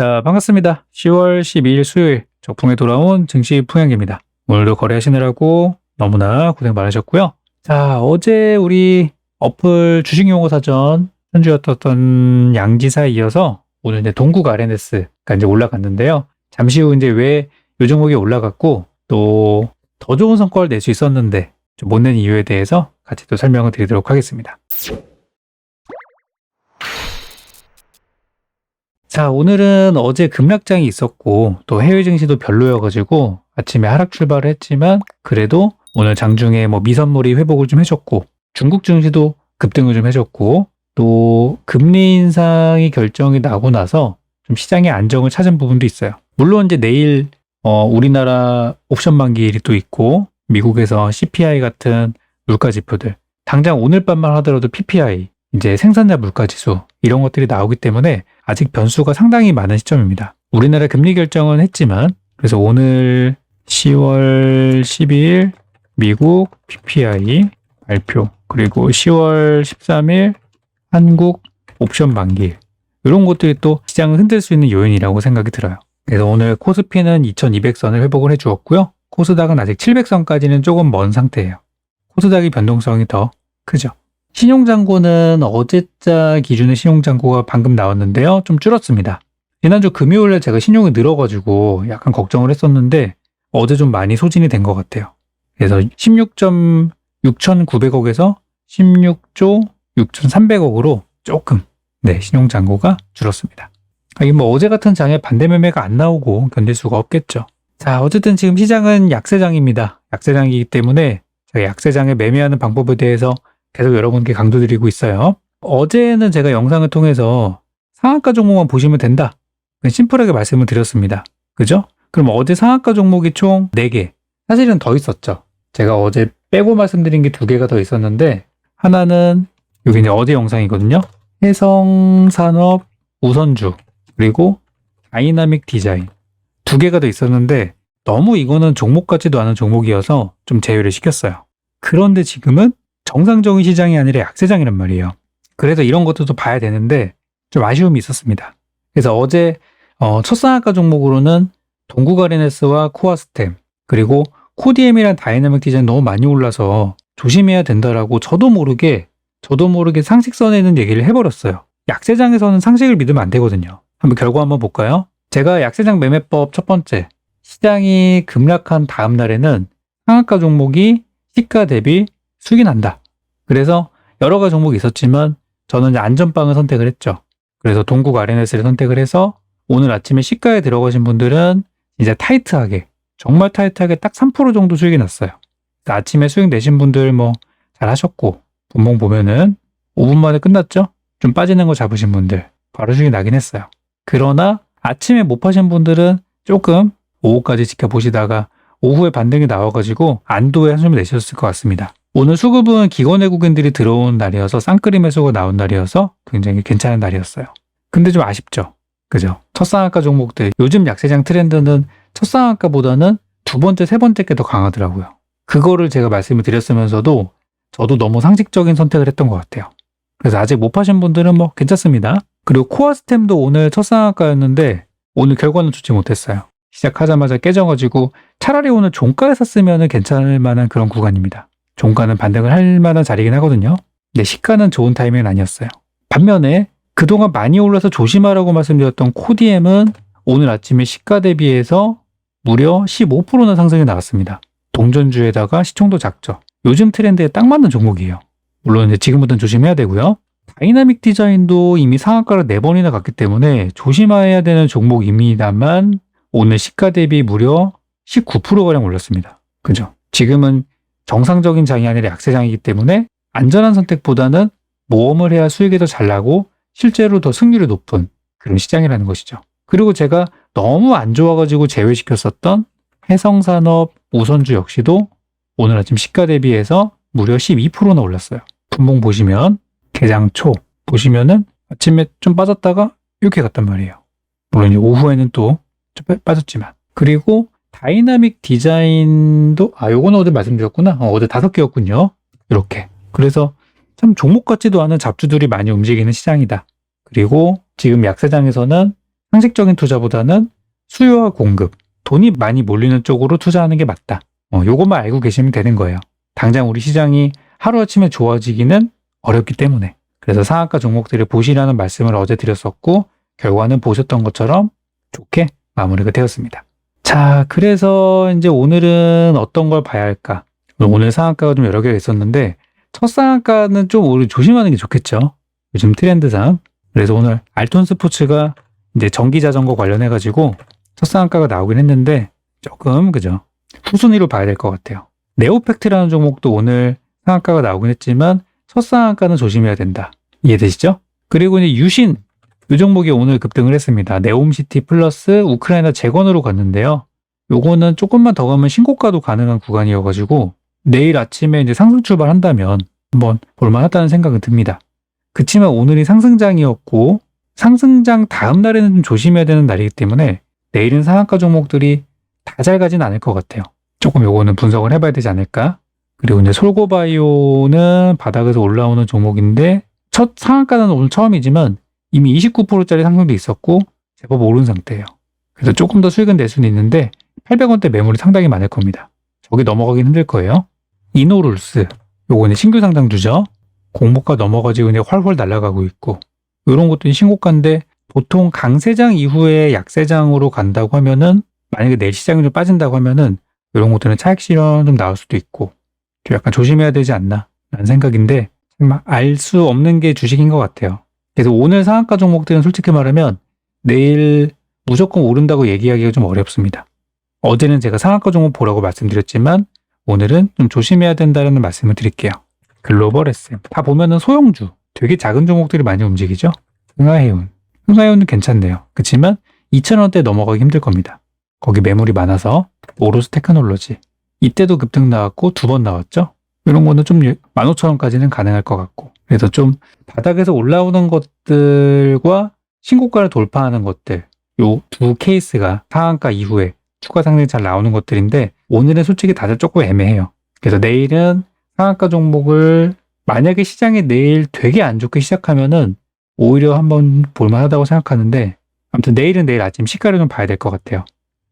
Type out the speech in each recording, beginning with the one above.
자, 반갑습니다. 10월 12일 수요일 적풍에 돌아온 증시 풍향기입니다. 오늘도 거래하시느라고 너무나 고생 많으셨고요. 자, 어제 우리 어플 주식용어사전 현주였던 양지사에 이어서 오늘 이제 동국 RNS가 이제 올라갔는데요. 잠시 후 이제 왜 요 종목이 올라갔고 또 더 좋은 성과를 낼 수 있었는데 좀 못 낸 이유에 대해서 같이 또 설명을 드리도록 하겠습니다. 자, 오늘은 어제 급락장이 있었고 또 해외 증시도 별로여가지고 아침에 하락 출발을 했지만 그래도 오늘 장중에 뭐 미선물이 회복을 좀 해줬고 중국 증시도 급등을 좀 해줬고 또 금리 인상이 결정이 나고 나서 좀 시장의 안정을 찾은 부분도 있어요. 물론 이제 내일 우리나라 옵션 만기일이 또 있고 미국에서 CPI 같은 물가 지표들 당장 오늘 밤만 하더라도 PPI 이제 생산자 물가 지수 이런 것들이 나오기 때문에 아직 변수가 상당히 많은 시점입니다. 우리나라 금리 결정은 했지만 그래서 오늘 10월 12일 미국 PPI 발표 그리고 10월 13일 한국 옵션 만기일 이런 것들이 또 시장을 흔들 수 있는 요인이라고 생각이 들어요. 그래서 오늘 코스피는 2200선을 회복을 해주었고요. 코스닥은 아직 700선까지는 조금 먼 상태예요. 코스닥이 변동성이 더 크죠. 신용잔고는 어제자 기준의 신용잔고가 방금 나왔는데요. 좀 줄었습니다. 지난주 금요일에 제가 신용이 늘어가지고 약간 걱정을 했었는데 어제 좀 많이 소진이 된 것 같아요. 그래서 16.6900억에서 16조 6300억으로 조금 신용잔고가 줄었습니다. 하긴 뭐 어제 같은 장에 반대 매매가 안 나오고 견딜 수가 없겠죠. 자, 어쨌든 지금 시장은 약세장입니다. 약세장이기 때문에 제가 약세장에 매매하는 방법에 대해서 계속 여러분께 강조드리고 있어요. 어제는 제가 영상을 통해서 상한가 종목만 보시면 된다. 심플하게 말씀을 드렸습니다. 그죠? 그럼 어제 상한가 종목이 총 4개. 사실은 더 있었죠. 제가 어제 빼고 말씀드린 게 2개가 더 있었는데 하나는 여기 이제 어제 영상이거든요. 해성산업 우선주 그리고 다이나믹 디자인 2개가 더 있었는데 너무 이거는 종목 같지도 않은 종목이어서 좀 제외를 시켰어요. 그런데 지금은 정상적인 시장이 아니라 약세장이란 말이에요. 그래서 이런 것들도 봐야 되는데 좀 아쉬움이 있었습니다. 그래서 어제 첫 상한가 종목으로는 동국 RNS와 코아스템 그리고 코디엠이랑 다이나믹 디자인 너무 많이 올라서 조심해야 된다라고 저도 모르게 상식선에 있는 얘기를 해버렸어요. 약세장에서는 상식을 믿으면 안 되거든요. 한번 결과 한번 볼까요? 제가 약세장 매매법 첫 번째 시장이 급락한 다음 날에는 상한가 종목이 시가 대비 수익이 난다. 그래서 여러 가지 종목이 있었지만 저는 이제 안전빵을 선택을 했죠. 그래서 동국 RNS를 선택을 해서 오늘 아침에 시가에 들어가신 분들은 이제 타이트하게 정말 타이트하게 딱 3% 정도 수익이 났어요. 아침에 수익 내신 분들 뭐 잘 하셨고 분봉 보면은 5분 만에 끝났죠? 좀 빠지는 거 잡으신 분들 바로 수익이 나긴 했어요. 그러나 아침에 못 파신 분들은 조금 오후까지 지켜보시다가 오후에 반등이 나와가지고 안도의 한숨을 내셨을 것 같습니다. 오늘 수급은 기관 외국인들이 들어온 날이어서 쌍끌이 매수가 나온 날이어서 굉장히 괜찮은 날이었어요. 근데 좀 아쉽죠? 그죠? 첫 상한가 종목들 요즘 약세장 트렌드는 첫 상한가보다는 두 번째, 세 번째 게 더 강하더라고요. 그거를 제가 말씀을 드렸으면서도 저도 너무 상식적인 선택을 했던 것 같아요. 그래서 아직 못 파신 분들은 뭐 괜찮습니다. 그리고 코아스템도 오늘 첫 상한가였는데 오늘 결과는 좋지 못했어요. 시작하자마자 깨져가지고 차라리 오늘 종가에 샀으면 괜찮을 만한 그런 구간입니다. 종가는 반등을 할 만한 자리긴 하거든요. 근데 시가는 좋은 타이밍은 아니었어요. 반면에 그동안 많이 올라서 조심하라고 말씀드렸던 코디엠은 오늘 아침에 시가 대비해서 무려 15%나 상승이 나왔습니다. 동전주에다가 시총도 작죠. 요즘 트렌드에 딱 맞는 종목이에요. 물론 이제 지금부터는 조심해야 되고요. 다이나믹 디자인도 이미 상한가를 4번이나 갔기 때문에 조심해야 되는 종목입니다만 오늘 시가 대비 무려 19%가량 올랐습니다. 그죠? 지금은 정상적인 장이 아니라 약세장이기 때문에 안전한 선택보다는 모험을 해야 수익이 더 잘 나고 실제로 더 승률이 높은 그런 시장이라는 것이죠. 그리고 제가 너무 안 좋아가지고 제외시켰었던 해성산업 우선주 역시도 오늘 아침 시가 대비해서 무려 12%나 올랐어요. 분봉 보시면 개장 초 보시면은 아침에 좀 빠졌다가 이렇게 갔단 말이에요. 물론 이제 오후에는 또 좀 빠졌지만. 그리고 다이나믹 디자인도 요거는 어제 말씀드렸구나. 어제 5개였군요. 이렇게. 그래서 참 종목 같지도 않은 잡주들이 많이 움직이는 시장이다. 그리고 지금 약세장에서는 상식적인 투자보다는 수요와 공급, 돈이 많이 몰리는 쪽으로 투자하는 게 맞다. 요것만 알고 계시면 되는 거예요. 당장 우리 시장이 하루아침에 좋아지기는 어렵기 때문에. 그래서 상한가 종목들을 보시라는 말씀을 어제 드렸었고 결과는 보셨던 것처럼 좋게 마무리가 되었습니다. 자, 그래서 이제 오늘은 어떤 걸 봐야 할까? 오늘 상한가가 좀 여러 개가 있었는데 첫 상한가는 좀 오늘 조심하는 게 좋겠죠. 요즘 트렌드상. 그래서 오늘 알톤 스포츠가 이제 전기 자전거 관련해가지고 첫 상한가가 나오긴 했는데 조금 그죠? 후순위로 봐야 될 것 같아요. 네오팩트라는 종목도 오늘 상한가가 나오긴 했지만 첫 상한가는 조심해야 된다. 이해되시죠? 그리고 이제 유신 이 종목이 오늘 급등을 했습니다. 네옴시티 플러스 우크라이나 재건으로 갔는데요. 요거는 조금만 더 가면 신고가도 가능한 구간이어가지고 내일 아침에 이제 상승 출발한다면 한번 볼만하다는 생각은 듭니다. 그치만 오늘이 상승장이었고 상승장 다음 날에는 좀 조심해야 되는 날이기 때문에 내일은 상한가 종목들이 다 잘 가진 않을 것 같아요. 조금 요거는 분석을 해봐야 되지 않을까? 그리고 이제 솔고바이오는 바닥에서 올라오는 종목인데 첫 상한가는 오늘 처음이지만 이미 29%짜리 상승도 있었고 제법 오른 상태예요. 그래서 조금 더 수익은 낼 수는 있는데 800원대 매물이 상당히 많을 겁니다. 저기 넘어가긴 힘들 거예요. 이노룰스 요거는 신규 상장주죠. 공모가 넘어가지고 이제 활활 날아가고 있고 이런 것들이 신고가인데 보통 강세장 이후에 약세장으로 간다고 하면은 만약에 내일 시장이 좀 빠진다고 하면은 이런 것들은 차익 실현 좀 나올 수도 있고 좀 약간 조심해야 되지 않나 라는 생각인데 알 수 없는 게 주식인 것 같아요. 그래서 오늘 상한가 종목들은 솔직히 말하면 내일 무조건 오른다고 얘기하기가 좀 어렵습니다. 어제는 제가 상한가 종목 보라고 말씀드렸지만 오늘은 좀 조심해야 된다는 말씀을 드릴게요. 글로벌 SM 다 보면은 소형주 되게 작은 종목들이 많이 움직이죠. 흥하해운은 괜찮네요. 그렇지만 2,000원대 넘어가기 힘들 겁니다. 거기 매물이 많아서 오로스 테크놀로지 이때도 급등 나왔고 2번 나왔죠. 이런 거는 좀 15,000원까지는 가능할 것 같고 그래서 좀 바닥에서 올라오는 것들과 신고가를 돌파하는 것들 요 두 케이스가 상한가 이후에 추가 상승이 잘 나오는 것들인데 오늘은 솔직히 다들 조금 애매해요. 그래서 내일은 상한가 종목을 만약에 시장이 내일 되게 안 좋게 시작하면은 오히려 한번 볼만하다고 생각하는데 아무튼 내일은 내일 아침 시가를 좀 봐야 될 것 같아요.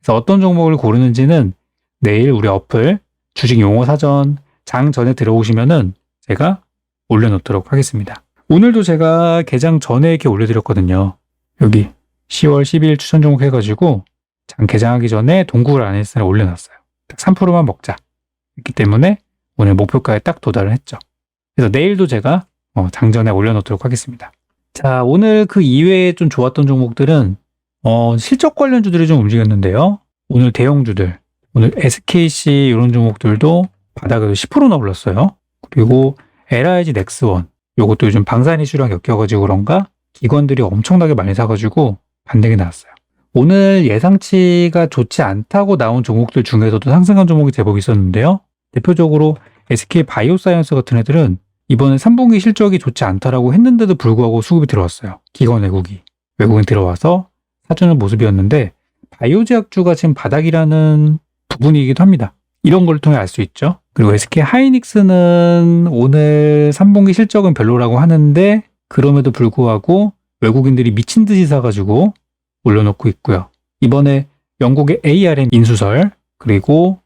그래서 어떤 종목을 고르는지는 내일 우리 어플 주식 용어 사전 장 전에 들어오시면은 제가 올려놓도록 하겠습니다. 오늘도 제가 개장 전에 이렇게 올려드렸거든요. 여기 10월 12일 추천 종목 해가지고 장 개장하기 전에 동굴 안에서 올려놨어요. 딱 3%만 먹자. 했기 때문에 오늘 목표가에 딱 도달을 했죠. 그래서 내일도 제가 장전에 올려놓도록 하겠습니다. 자, 오늘 그 이외에 좀 좋았던 종목들은 실적 관련주들이 좀 움직였는데요. 오늘 대형주들, 오늘 SKC 이런 종목들도 바닥에서 10%나 올랐어요. 그리고 LIG 넥스원, 요것도 요즘 방산 이슈랑 엮여가지고 그런가 기관들이 엄청나게 많이 사가지고 반등이 나왔어요. 오늘 예상치가 좋지 않다고 나온 종목들 중에서도 상승한 종목이 제법 있었는데요. 대표적으로 SK 바이오사이언스 같은 애들은 이번에 3분기 실적이 좋지 않다라고 했는데도 불구하고 수급이 들어왔어요. 기관 외국인 들어와서 사주는 모습이었는데 바이오제약주가 지금 바닥이라는 부분이기도 합니다. 이런 걸 통해 알 수 있죠. 그리고 SK 하이닉스는 오늘 3분기 실적은 별로라고 하는데 그럼에도 불구하고 외국인들이 미친 듯이 사가지고 올려놓고 있고요. 이번에 영국의 ARM 인수설 그리고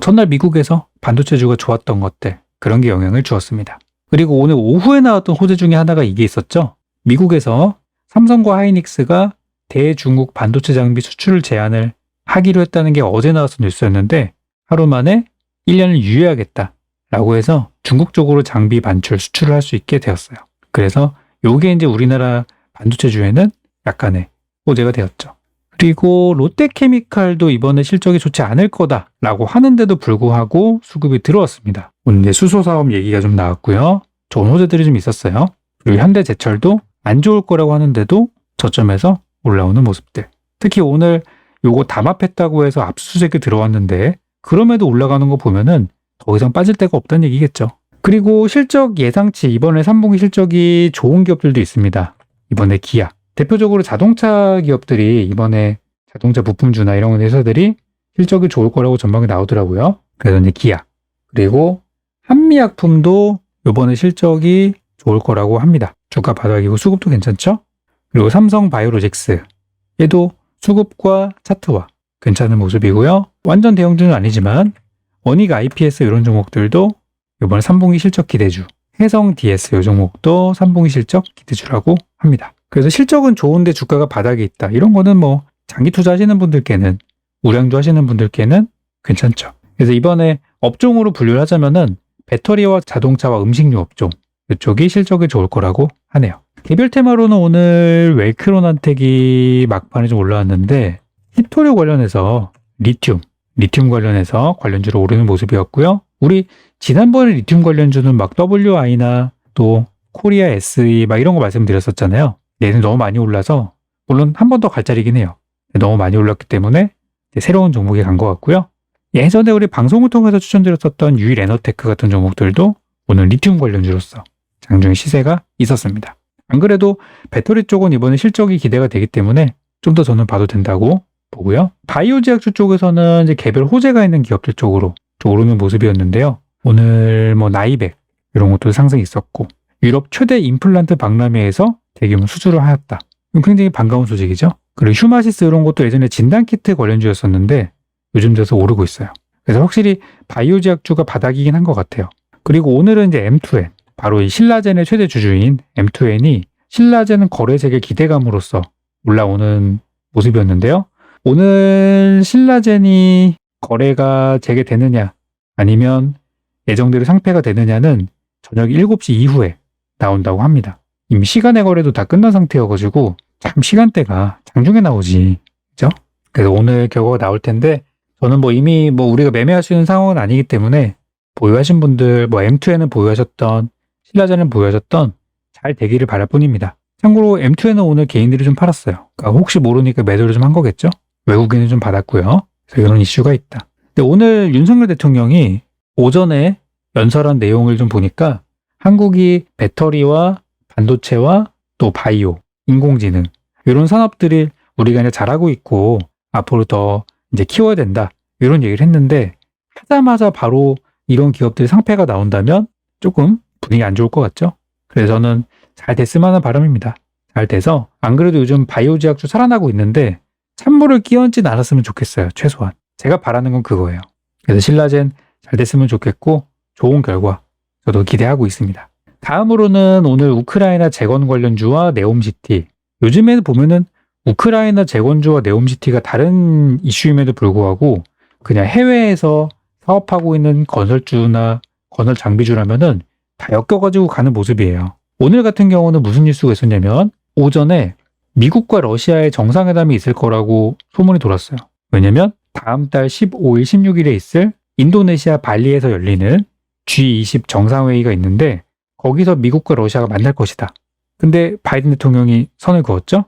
전날 미국에서 반도체주가 좋았던 것들 그런 게 영향을 주었습니다. 그리고 오늘 오후에 나왔던 호재 중에 하나가 이게 있었죠. 미국에서 삼성과 하이닉스가 대중국 반도체 장비 수출 제한을 하기로 했다는 게 어제 나왔던 뉴스였는데 하루 만에 1년을 유예하겠다라고 해서 중국 쪽으로 장비 반출 수출을 할 수 있게 되었어요. 그래서 요게 이제 우리나라 반도체주에는 약간의 호재가 되었죠. 그리고 롯데케미칼도 이번에 실적이 좋지 않을 거다라고 하는데도 불구하고 수급이 들어왔습니다. 오늘 이제 수소 사업 얘기가 좀 나왔고요. 좋은 호재들이 좀 있었어요. 그리고 현대제철도 안 좋을 거라고 하는데도 저점에서 올라오는 모습들. 특히 오늘 요거 담합했다고 해서 압수수색이 들어왔는데 그럼에도 올라가는 거 보면은 더 이상 빠질 데가 없다는 얘기겠죠. 그리고 실적 예상치 이번에 3분기 실적이 좋은 기업들도 있습니다. 이번에 기아. 대표적으로 자동차 기업들이 이번에 자동차 부품주나 이런 회사들이 실적이 좋을 거라고 전망이 나오더라고요. 그래서 이제 기아. 그리고 한미약품도 이번에 실적이 좋을 거라고 합니다. 주가 바닥이고 수급도 괜찮죠? 그리고 삼성바이오로직스. 얘도 수급과 차트와 괜찮은 모습이고요. 완전 대형주는 아니지만 원익 IPS 이런 종목들도 이번에 3분기 실적 기대주, 해성 DS 이 종목도 3분기 실적 기대주라고 합니다. 그래서 실적은 좋은데 주가가 바닥에 있다. 이런 거는 뭐 장기 투자하시는 분들께는, 우량주 하시는 분들께는 괜찮죠. 그래서 이번에 업종으로 분류를 하자면은 배터리와 자동차와 음식료 업종 이쪽이 실적이 좋을 거라고 하네요. 개별 테마로는 오늘 웰크론한텍이 막판에 좀 올라왔는데 히토류 관련해서 리튬 관련해서 관련주로 오르는 모습이었고요. 우리 지난번에 리튬 관련주는 막 WI나 또 코리아 SE 막 이런 거 말씀드렸었잖아요. 얘는 너무 많이 올라서 물론 한 번 더 갈 자리긴 해요. 너무 많이 올랐기 때문에 새로운 종목이 간 것 같고요. 예전에 우리 방송을 통해서 추천드렸었던 유일에너테크 같은 종목들도 오늘 리튬 관련주로서 장중에 시세가 있었습니다. 안 그래도 배터리 쪽은 이번에 실적이 기대가 되기 때문에 좀 더 저는 봐도 된다고 보고요. 바이오 제약주 쪽에서는 이제 개별 호재가 있는 기업들 쪽으로 좀 오르는 모습이었는데요. 오늘 뭐 나이백 이런 것도 상승이 있었고 유럽 최대 임플란트 박람회에서 대규모 수주를 하였다. 굉장히 반가운 소식이죠. 그리고 휴마시스 이런 것도 예전에 진단키트 관련주였었는데 요즘 들어서 오르고 있어요. 그래서 확실히 바이오 제약주가 바닥이긴 한 것 같아요. 그리고 오늘은 이제 M2N, 바로 이 신라젠의 최대 주주인 M2N이 신라젠 거래 재개 기대감으로써 올라오는 모습이었는데요. 오늘 신라젠이 거래가 재개되느냐 아니면 예정대로 상폐가 되느냐는 저녁 7시 이후에 나온다고 합니다. 이미 시간의 거래도 다 끝난 상태여가지고 참 시간대가 장중에 나오지, 그죠? 그래서 오늘 결과가 나올 텐데 저는 뭐 이미 뭐 우리가 매매할 수 있는 상황은 아니기 때문에 보유하신 분들 뭐 M2N은 보유하셨던 신라젠은 보유하셨던 잘 되기를 바랄 뿐입니다. 참고로 M2N은 오늘 개인들이 좀 팔았어요. 그러니까 혹시 모르니까 매도를 좀 한 거겠죠? 외국인은 좀 받았고요. 그래서 이런 이슈가 있다. 근데 오늘 윤석열 대통령이 오전에 연설한 내용을 좀 보니까 한국이 배터리와 반도체와 또 바이오, 인공지능 이런 산업들이 우리가 이제 잘하고 있고 앞으로 더 이제 키워야 된다 이런 얘기를 했는데 하자마자 바로 이런 기업들이 상폐가 나온다면 조금 분위기 안 좋을 것 같죠? 그래서 저는 잘 됐으면 하는 바람입니다. 잘 돼서 안 그래도 요즘 바이오 제약주 살아나고 있는데 찬물을 끼얹진 않았으면 좋겠어요. 최소한. 제가 바라는 건 그거예요. 그래서 신라젠 잘 됐으면 좋겠고 좋은 결과 저도 기대하고 있습니다. 다음으로는 오늘 우크라이나 재건 관련주와 네옴시티. 요즘에는 보면은 우크라이나 재건주와 네옴시티가 다른 이슈임에도 불구하고 그냥 해외에서 사업하고 있는 건설주나 건설 장비주라면은 다 엮여가지고 가는 모습이에요. 오늘 같은 경우는 무슨 뉴스가 있었냐면 오전에 미국과 러시아의 정상회담이 있을 거라고 소문이 돌았어요. 왜냐면 다음 달 15일, 16일에 있을 인도네시아 발리에서 열리는 G20 정상회의가 있는데 거기서 미국과 러시아가 만날 것이다. 근데 바이든 대통령이 선을 그었죠?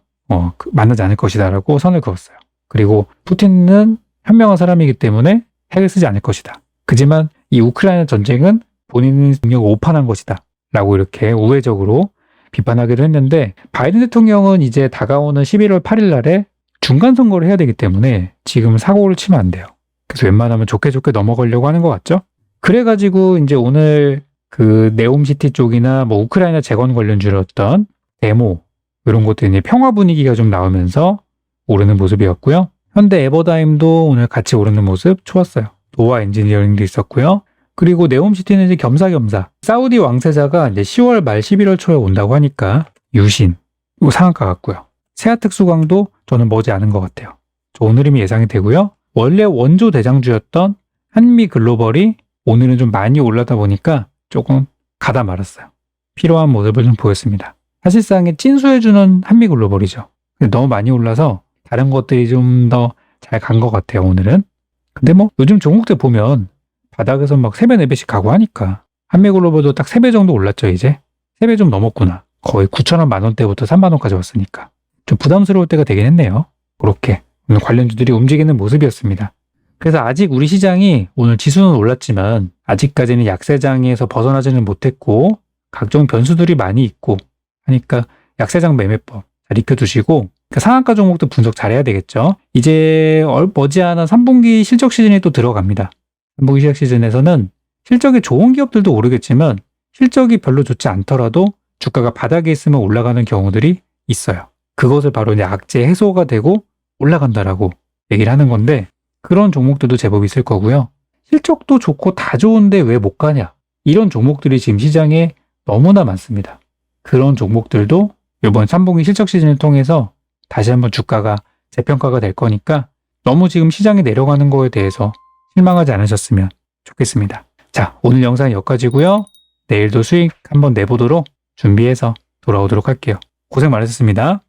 만나지 않을 것이다 라고 선을 그었어요. 그리고 푸틴은 현명한 사람이기 때문에 핵을 쓰지 않을 것이다. 그지만 이 우크라이나 전쟁은 본인의 능력을 오판한 것이다 라고 이렇게 우회적으로 비판하기도 했는데 바이든 대통령은 이제 다가오는 11월 8일 날에 중간 선거를 해야 되기 때문에 지금 사고를 치면 안 돼요. 그래서 웬만하면 좋게 넘어가려고 하는 것 같죠? 그래가지고 이제 오늘 그 네옴시티 쪽이나 뭐 우크라이나 재건 관련주였던 데모 이런 것들이 이제 평화 분위기가 좀 나오면서 오르는 모습이었고요. 현대 에버다임도 오늘 같이 오르는 모습 좋았어요. 도화 엔지니어링도 있었고요. 그리고 네옴시티는 이제 겸사겸사 사우디 왕세자가 이제 10월 말 11월 초에 온다고 하니까 유신 이거 상한가 같고요. 세아특수광도 저는 머지 않은 것 같아요. 좋은 흐름이 예상이 되고요. 원래 원조 대장주였던 한미글로벌이 오늘은 좀 많이 올라다 보니까 조금 가다 말았어요. 필요한 모습을 좀 보였습니다. 사실상에 찐수해주는 한미글로벌이죠. 근데 너무 많이 올라서 다른 것들이 좀 더 잘 간 것 같아요, 오늘은. 근데 뭐 요즘 종목들 보면 바닥에서 막 3배, 4배씩 가고 하니까 한미글로벌도 딱 3배 정도 올랐죠, 이제. 3배 좀 넘었구나. 거의 9,000원, 만원대부터 3만원까지 왔으니까. 좀 부담스러울 때가 되긴 했네요. 그렇게 오늘 관련주들이 움직이는 모습이었습니다. 그래서 아직 우리 시장이 오늘 지수는 올랐지만 아직까지는 약세장에서 벗어나지는 못했고 각종 변수들이 많이 있고 하니까 약세장 매매법 잘 익혀두시고 상한가 종목도 분석 잘해야 되겠죠. 이제 머지않아 3분기 실적 시즌이 또 들어갑니다. 3분기 실적 시즌에서는 실적이 좋은 기업들도 오르겠지만 실적이 별로 좋지 않더라도 주가가 바닥에 있으면 올라가는 경우들이 있어요. 그것을 바로 이제 악재 해소가 되고 올라간다라고 얘기를 하는 건데 그런 종목들도 제법 있을 거고요. 실적도 좋고 다 좋은데 왜 못 가냐? 이런 종목들이 지금 시장에 너무나 많습니다. 그런 종목들도 이번 3분기 실적 시즌을 통해서 다시 한번 주가가 재평가가 될 거니까 너무 지금 시장이 내려가는 거에 대해서 실망하지 않으셨으면 좋겠습니다. 자, 오늘 영상은 여기까지고요. 내일도 수익 한번 내보도록 준비해서 돌아오도록 할게요. 고생 많으셨습니다.